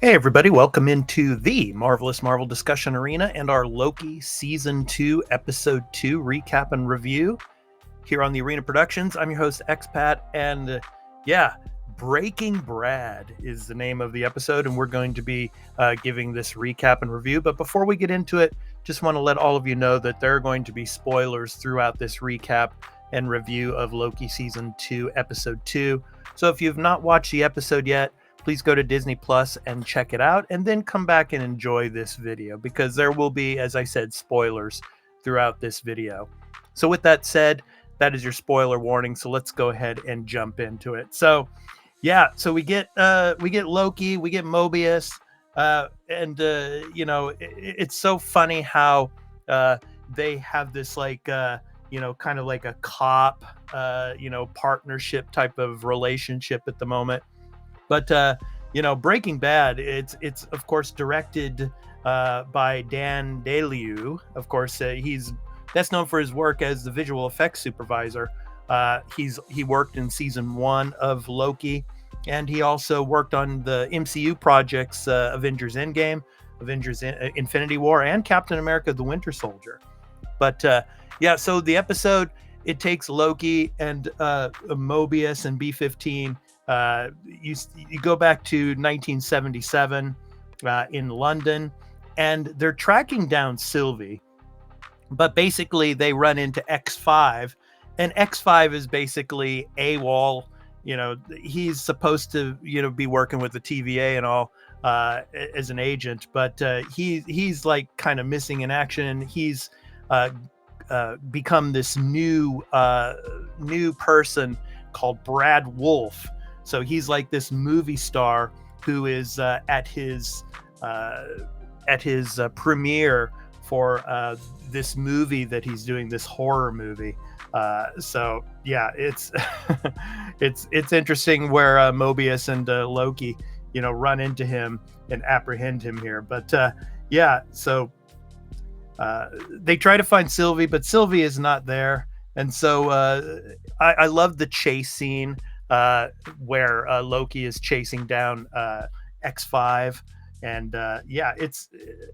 Hey, everybody, welcome into the Marvelous Marvel Discussion Arena and our Loki Season 2, Episode 2 recap and review here on the Arena Productions. I'm your host, Expat, and Breaking Brad is the name of the episode, and we're going to be giving this recap and review. But before we get into it, just want to let all of you know that there are going to be spoilers throughout this recap and review of Loki Season 2, Episode 2. So if you've not watched the episode yet, please go to Disney Plus and check it out, and then come back and enjoy this video because there will be, as I said, spoilers throughout this video. So with that said, that is your spoiler warning. So let's go ahead and jump into it. So we get Loki, we get Mobius, it's so funny how they have this kind of like a cop partnership type of relationship at the moment. But Breaking Bad, it's of course directed by Dan DeLiu. Of course, he's best known for his work as the visual effects supervisor. He worked in season 1 of Loki, and he also worked on the MCU projects Avengers Endgame, Avengers Infinity War, and Captain America: The Winter Soldier. But so the episode, it takes Loki and Mobius and B-15. You go back to 1977 in London, and they're tracking down Sylvie, but basically they run into X5, and X5 is basically AWOL. He's supposed to be working with the TVA and all as an agent, but he's like kind of missing in action. He's become this new person called Brad Wolf. So he's like this movie star who is at his premiere for this movie that he's doing, this horror movie. It's it's interesting where Mobius and Loki, run into him and apprehend him here. But they try to find Sylvie, but Sylvie is not there. And so I love the chase scene where Loki is chasing down X5, and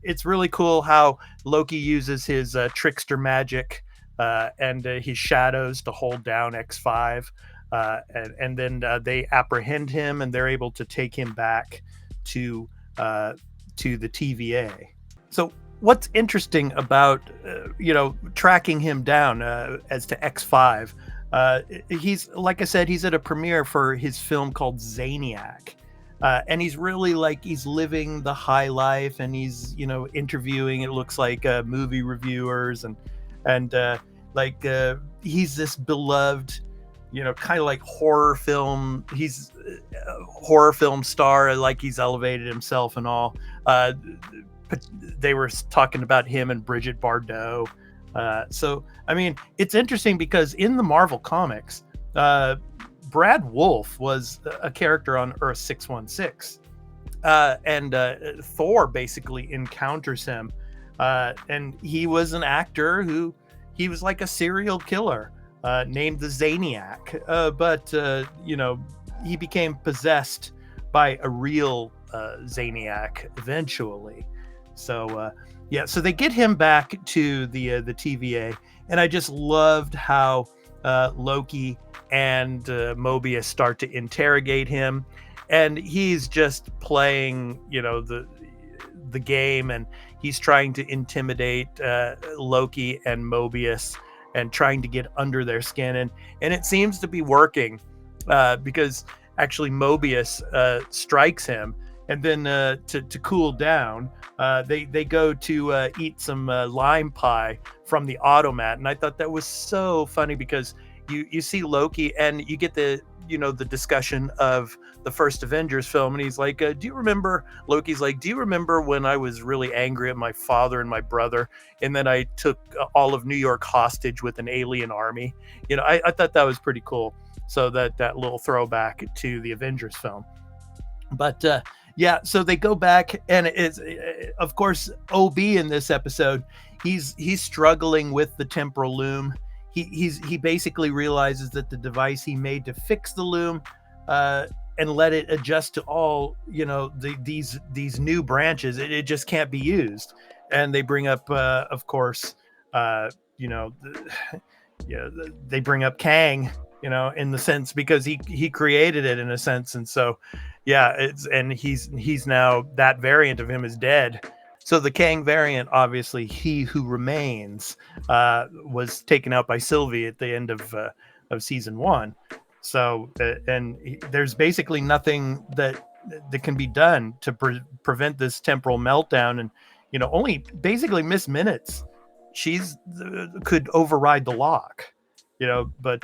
it's really cool how Loki uses his trickster magic and his shadows to hold down X5, and then they apprehend him, and they're able to take him back to the TVA. So what's interesting about tracking him down as to X5? He's, like I said, he's at a premiere for his film called Zaniac, and he's really he's living the high life, and he's interviewing, it looks like, movie reviewers, and he's this beloved kind of like horror film. He's a horror film star, like he's elevated himself and all. They were talking about him and Bridget Bardot. So I mean, it's interesting because in the Marvel comics, Brad Wolf was a character on Earth 616, and Thor basically encounters him, and he was an actor he was like a serial killer named the Zaniac, but he became possessed by a real Zaniac eventually. So so they get him back to the TVA, and I just loved how Loki and Mobius start to interrogate him, and he's just playing the game, and he's trying to intimidate Loki and Mobius and trying to get under their skin, and it seems to be working because actually Mobius strikes him, and then to cool down, they go to eat some lime pie from the automat, and I thought that was so funny because you see Loki, and you get the discussion of the first Avengers film, and he's like, do you remember? Loki's like, do you remember when I was really angry at my father and my brother, and then I took all of New York hostage with an alien army? I thought that was pretty cool. So that little throwback to the Avengers film. But so they go back, and it's of course OB in this episode. He's struggling with the temporal loom. He basically realizes that the device he made to fix the loom and let it adjust to all, these new branches. It just can't be used. And they bring up, of course, uh, you know, yeah, they bring up Kang, in the sense, because he created it in a sense, and so yeah, he's now, that variant of him is dead. So the Kang variant, obviously, he who remains, was taken out by Sylvie at the end of season one. So there's basically nothing that can be done to prevent this temporal meltdown, and only basically Miss Minutes, she's could override the lock, but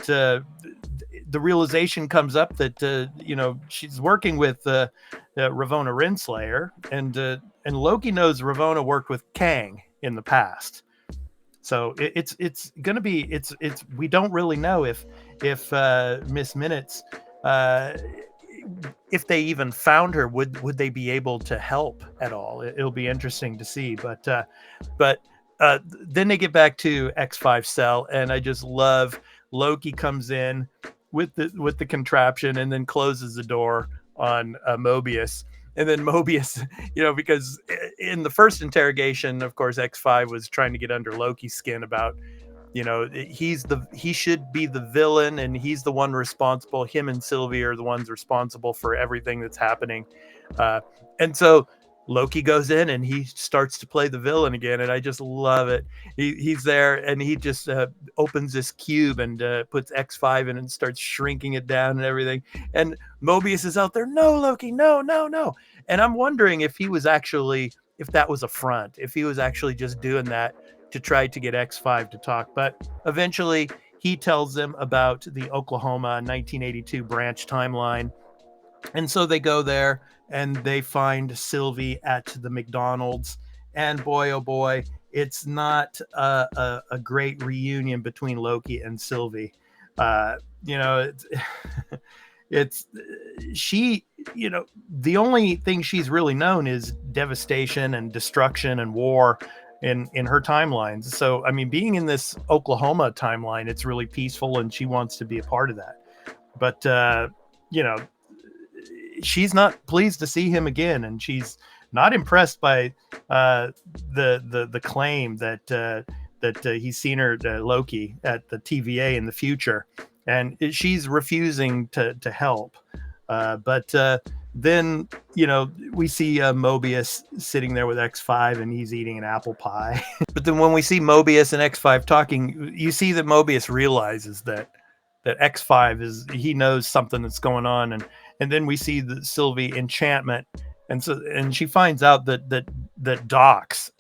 the realization comes up that she's working with Ravonna Renslayer, and Loki knows Ravonna worked with Kang in the past. So it's gonna be, it's we don't really know if Miss Minutes, uh, if they even found her, would they be able to help at all? It'll be interesting to see. But then they get back to X5 cell, and I just love Loki comes in with the contraption and then closes the door on Mobius. And then Mobius, because in the first interrogation, of course, X5 was trying to get under Loki's skin about, he should be the villain, and he's the one responsible. Him and Sylvie are the ones responsible for everything that's happening. And so Loki goes in and he starts to play the villain again, and I just love it. He's there, and he just opens this cube and puts X5 in and starts shrinking it down and everything. And Mobius is out there, no, Loki, no, no, no. And I'm wondering if that was a front, if he was actually just doing that to try to get X5 to talk. But eventually he tells them about the Oklahoma 1982 branch timeline. And so they go there and they find Sylvie at the McDonald's. And boy, oh boy, it's not a great reunion between Loki and Sylvie. It's, it's she, the only thing she's really known is devastation and destruction and war in her timelines. So, I mean, being in this Oklahoma timeline, it's really peaceful, and she wants to be a part of that. But, you know, she's not pleased to see him again, and she's not impressed by the claim that he's seen her, Loki, at the TVA in the future, and she's refusing to help. But then we see Mobius sitting there with X5, and he's eating an apple pie. But then when we see Mobius and X5 talking, you see that Mobius realizes that X5 he knows something that's going on, and then we see the Sylvie enchantment, and she finds out that Dox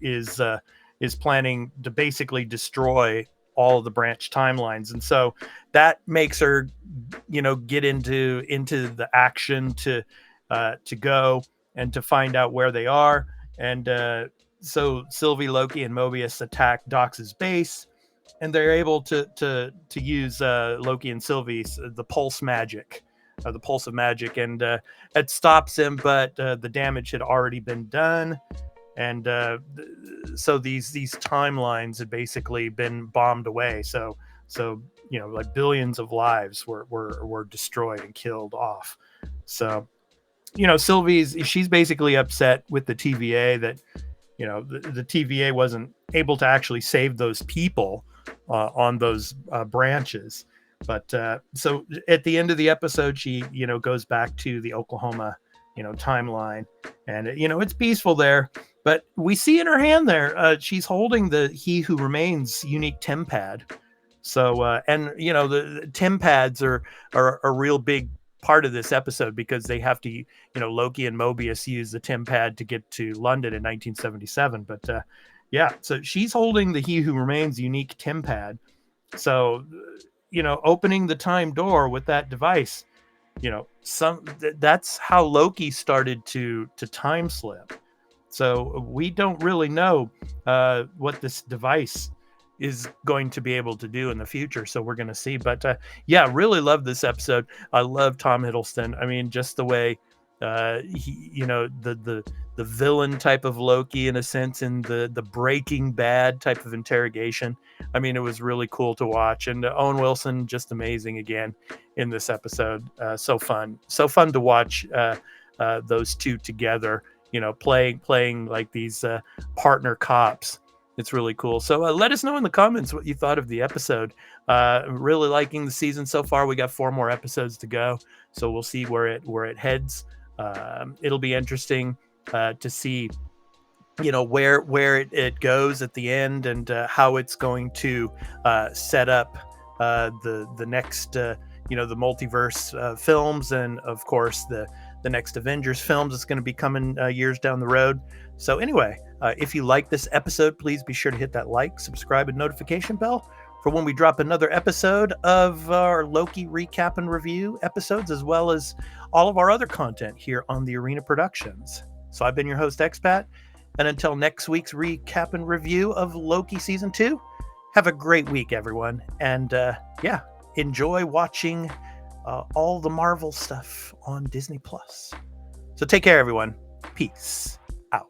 is planning to basically destroy all of the branch timelines, and so that makes her get into the action to go and to find out where they are. And so Sylvie, Loki, and Mobius attack Dox's base, and they're able to use Loki and Sylvie's the pulse magic, the pulse of magic, and it stops him, but the damage had already been done. And so these timelines had basically been bombed away. So like billions of lives were destroyed and killed off. So she's basically upset with the TVA that the TVA wasn't able to actually save those people on those branches. But so at the end of the episode, she goes back to the Oklahoma timeline, and it's peaceful there. But we see in her hand there, she's holding the He Who Remains unique TemPad. So and the TemPads are a real big part of this episode, because they have to, Loki and Mobius use the TemPad to get to London in 1977. But yeah, so she's holding the He Who Remains unique TemPad. So opening the time door with that device, that's how Loki started to time slip. So we don't really know what this device is going to be able to do in the future. So we're going to see. But yeah, really love this episode. I love Tom Hiddleston. I mean, just the way he, the the villain type of Loki in a sense, in the Breaking Bad type of interrogation. I mean, it was really cool to watch, and Owen Wilson just amazing again in this episode. So fun to watch those two together. Playing like these partner cops. It's really cool. So let us know in the comments what you thought of the episode. Really liking the season so far. We got 4 more episodes to go, so we'll see where it heads. It'll be interesting to see where it goes at the end, and how it's going to set up the next the multiverse films, and of course the next Avengers films that's going to be coming years down the road. So anyway, if you like this episode, please be sure to hit that like, subscribe, and notification bell for when we drop another episode of our Loki recap and review episodes, as well as all of our other content here on the Arena Productions. So I've been your host, Expat, and until next week's recap and review of Loki Season 2, have a great week, everyone. And enjoy watching all the Marvel stuff on Disney+. So take care, everyone. Peace out.